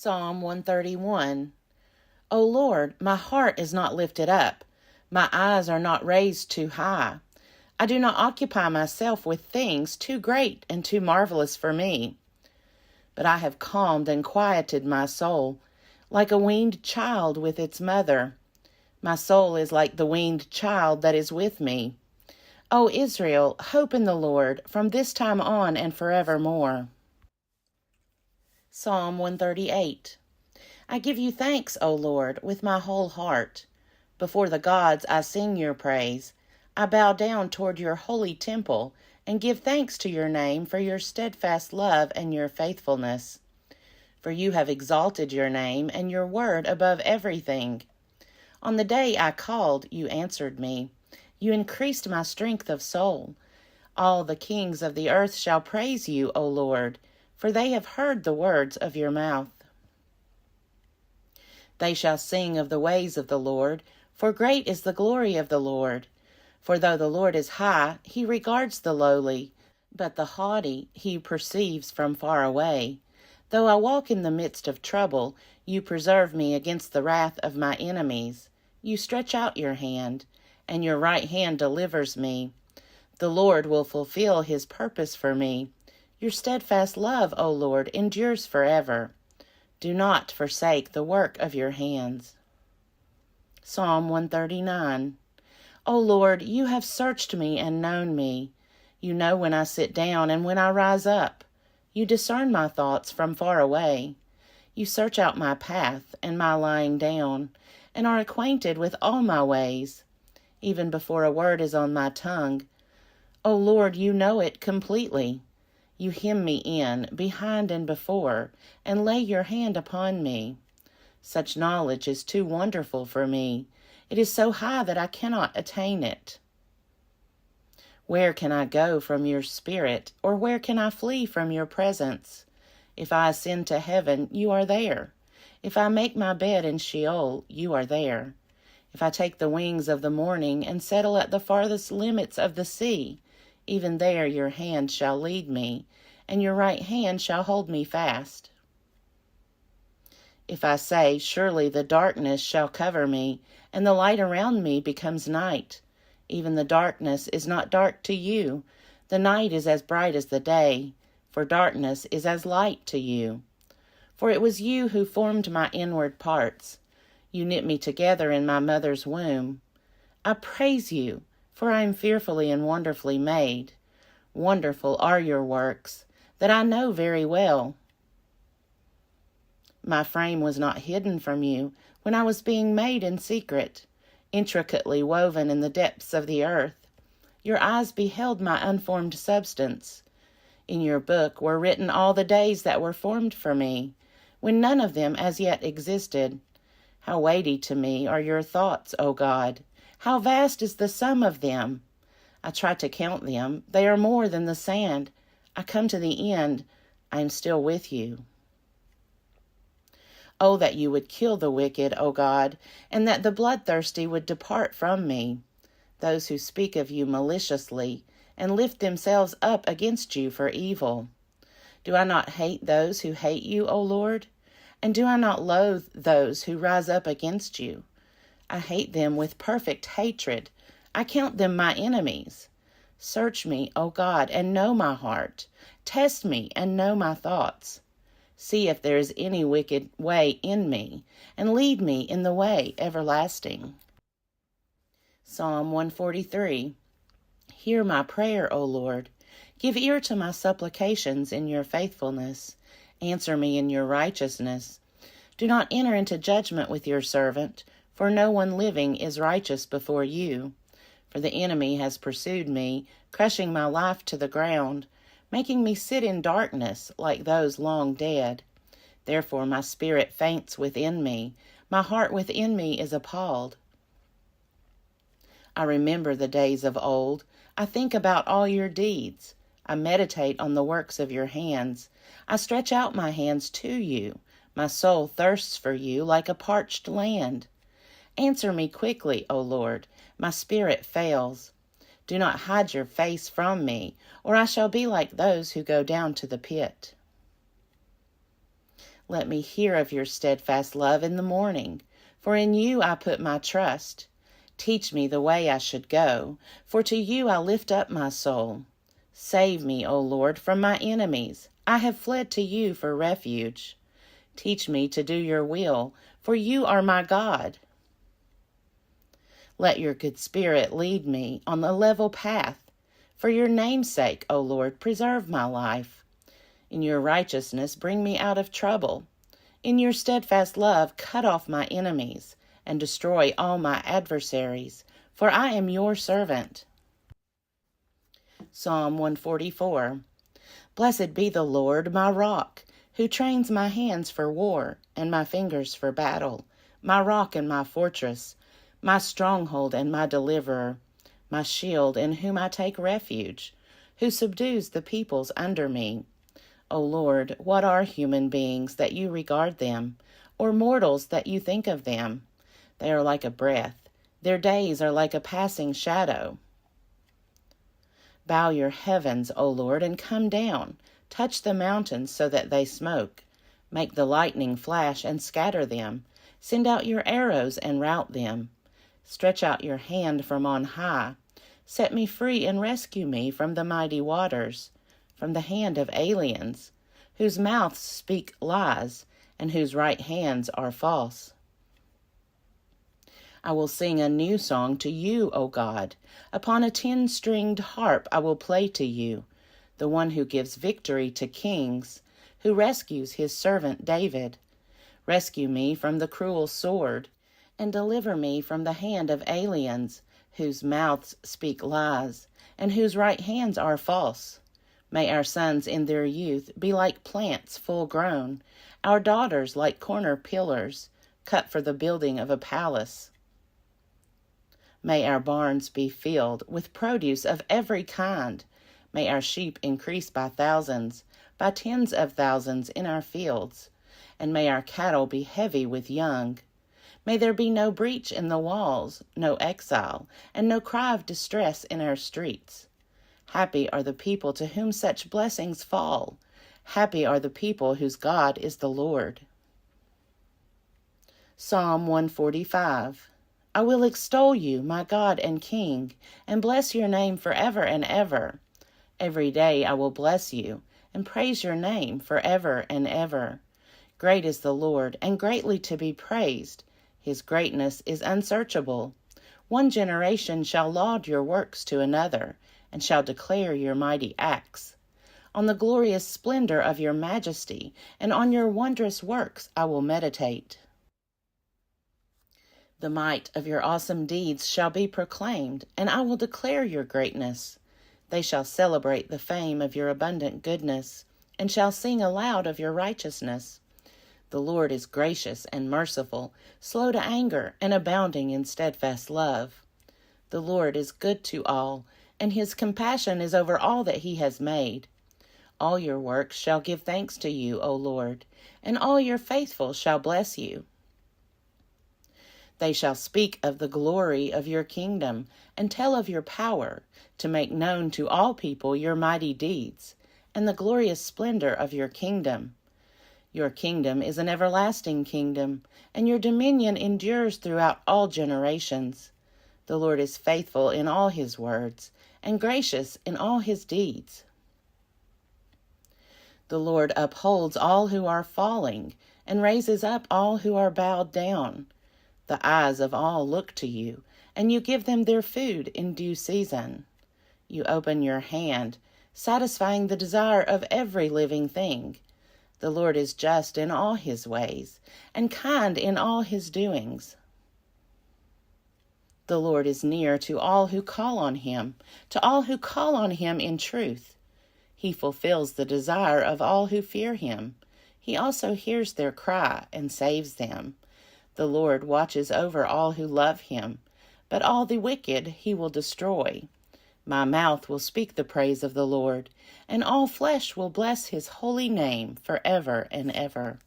Psalm 131. O Lord, my heart is not lifted up. My eyes are not raised too high. I do not occupy myself with things too great and too marvelous for me. But I have calmed and quieted my soul, like a weaned child with its mother. My soul is like the weaned child that is with me. O Israel, hope in the Lord from this time on and forevermore. Psalm 138. I give you thanks, O Lord, with my whole heart. Before the gods I sing your praise. I bow down toward your holy temple and give thanks to your name for your steadfast love and your faithfulness. For you have exalted your name and your word above everything. On the day I called, you answered me. You increased my strength of soul. All the kings of the earth shall praise you, O Lord, for they have heard the words of your mouth. They shall sing of the ways of the Lord, for great is the glory of the Lord. For though the Lord is high, he regards the lowly, but the haughty he perceives from far away. Though I walk in the midst of trouble, you preserve me against the wrath of my enemies. You stretch out your hand, and your right hand delivers me. The Lord will fulfill his purpose for me. Your steadfast love, O Lord, endures forever. Do not forsake the work of your hands. Psalm 139. O Lord, you have searched me and known me. You know when I sit down and when I rise up. You discern my thoughts from far away. You search out my path and my lying down, and are acquainted with all my ways. Even before a word is on my tongue, O Lord, you know it completely. You hem me in, behind and before, and lay your hand upon me. Such knowledge is too wonderful for me. It is so high that I cannot attain it. Where can I go from your spirit, or where can I flee from your presence? If I ascend to heaven, you are there. If I make my bed in Sheol, you are there. If I take the wings of the morning and settle at the farthest limits of the sea, even there your hand shall lead me, and your right hand shall hold me fast. If I say, surely the darkness shall cover me, and the light around me becomes night, even the darkness is not dark to you. The night is as bright as the day, for darkness is as light to you. For it was you who formed my inward parts. You knit me together in my mother's womb. I praise you, for I am fearfully and wonderfully made. Wonderful are your works, that I know very well. My frame was not hidden from you when I was being made in secret, intricately woven in the depths of the earth. Your eyes beheld my unformed substance. In your book were written all the days that were formed for me, when none of them as yet existed. How weighty to me are your thoughts, O God! How vast is the sum of them! I try to count them. They are more than the sand. I come to the end. I am still with you. Oh, that you would kill the wicked, O God, and that the bloodthirsty would depart from me. Those who speak of you maliciously and lift themselves up against you for evil. Do I not hate those who hate you, O Lord? And do I not loathe those who rise up against you? I hate them with perfect hatred. I count them my enemies. Search me, O God, and know my heart. Test me and know my thoughts. See if there is any wicked way in me, and lead me in the way everlasting. Psalm 143. Hear my prayer, O Lord. Give ear to my supplications in your faithfulness. Answer me in your righteousness. Do not enter into judgment with your servant, for no one living is righteous before you. For the enemy has pursued me, crushing my life to the ground, making me sit in darkness like those long dead. Therefore my spirit faints within me. My heart within me is appalled. I remember the days of old. I think about all your deeds. I meditate on the works of your hands. I stretch out my hands to you. My soul thirsts for you like a parched land. Answer me quickly, O Lord. My spirit fails. Do not hide your face from me, or I shall be like those who go down to the pit. Let me hear of your steadfast love in the morning, for in you I put my trust. Teach me the way I should go, for to you I lift up my soul. Save me, O Lord, from my enemies. I have fled to you for refuge. Teach me to do your will, for you are my God. Let your good spirit lead me on the level path. For your name's sake, O Lord, preserve my life. In your righteousness, bring me out of trouble. In your steadfast love, cut off my enemies and destroy all my adversaries, for I am your servant. Psalm 144. Blessed be the Lord, my rock, who trains my hands for war and my fingers for battle, my rock and my fortress, my stronghold and my deliverer, my shield in whom I take refuge, who subdues the peoples under me. O Lord, what are human beings that you regard them, or mortals that you think of them? They are like a breath. Their days are like a passing shadow. Bow your heavens, O Lord, and come down. Touch the mountains so that they smoke. Make the lightning flash and scatter them. Send out your arrows and rout them. Stretch out your hand from on high. Set me free and rescue me from the mighty waters, from the hand of aliens, whose mouths speak lies and whose right hands are false. I will sing a new song to you, O God. Upon a 10-stringed harp I will play to you, the one who gives victory to kings, who rescues his servant David. Rescue me from the cruel sword, and deliver me from the hand of aliens, whose mouths speak lies, and whose right hands are false. May our sons in their youth be like plants full grown, our daughters like corner pillars, cut for the building of a palace. May our barns be filled with produce of every kind. May our sheep increase by thousands, by tens of thousands in our fields. And may our cattle be heavy with young. May there be no breach in the walls, no exile, and no cry of distress in our streets. Happy are the people to whom such blessings fall. Happy are the people whose God is the Lord. Psalm 145. I will extol you, my God and King, and bless your name forever and ever. Every day I will bless you, and praise your name forever and ever. Great is the Lord, and greatly to be praised. His greatness is unsearchable. One generation shall laud your works to another, and shall declare your mighty acts. On the glorious splendor of your majesty, and on your wondrous works I will meditate. The might of your awesome deeds shall be proclaimed, and I will declare your greatness. They shall celebrate the fame of your abundant goodness, and shall sing aloud of your righteousness. The Lord is gracious and merciful, slow to anger, and abounding in steadfast love. The Lord is good to all, and his compassion is over all that he has made. All your works shall give thanks to you, O Lord, and all your faithful shall bless you. They shall speak of the glory of your kingdom, and tell of your power, to make known to all people your mighty deeds, and the glorious splendor of your kingdom. Your kingdom is an everlasting kingdom, and your dominion endures throughout all generations. The Lord is faithful in all his words, and gracious in all his deeds. The Lord upholds all who are falling, and raises up all who are bowed down. The eyes of all look to you, and you give them their food in due season. You open your hand, satisfying the desire of every living thing. The Lord is just in all his ways, and kind in all his doings. The Lord is near to all who call on him, to all who call on him in truth. He fulfills the desire of all who fear him. He also hears their cry and saves them. The Lord watches over all who love him, but all the wicked he will destroy. My mouth will speak the praise of the Lord, and all flesh will bless his holy name forever and ever.